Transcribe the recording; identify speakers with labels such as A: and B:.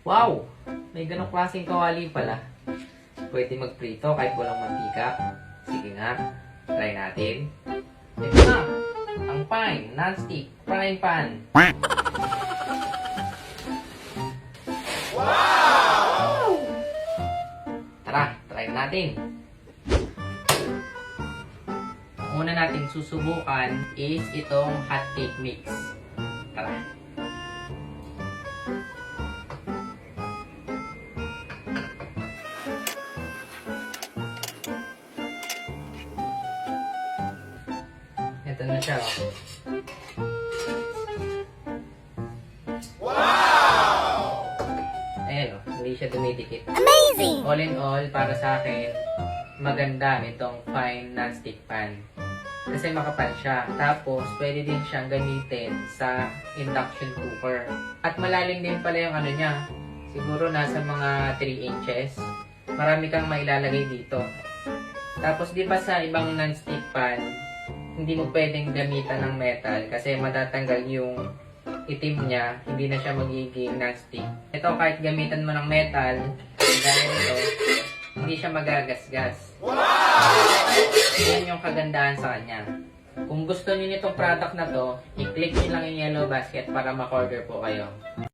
A: Wow! May ganong klaseng kawali pala. Pwede magprito kahit walang mantika. Sige nga, try natin. Ito na! Ang fine, non-stick, frying pan. Wow! Tara, try natin. Ang una nating susubukan is itong hot cake mix. Tara. Ito na siya.
B: Wow!
A: Ayan o, hindi siya dumidikit.
B: Amazing!
A: All in all, para sa akin, maganda itong fine non-stick pan. Kasi makapal siya. Tapos, pwede din siyang gamitin sa induction cooker. At malalim din pala yung ano niya. Siguro nasa mga 3 inches. Marami kang mailalagay dito. Tapos, di ba sa ibang non-stick pan, hindi mo pwedeng gamitan ng metal kasi matatanggal yung itim niya, hindi na siya magiging non-stick. Ito, kahit gamitan mo ng metal, gaya nito, hindi siya magagasgas. Yan yung kagandahan sa kanya. Kung gusto niyo nitong product na to, i-click niyo lang yung yellow basket para ma-order po kayo.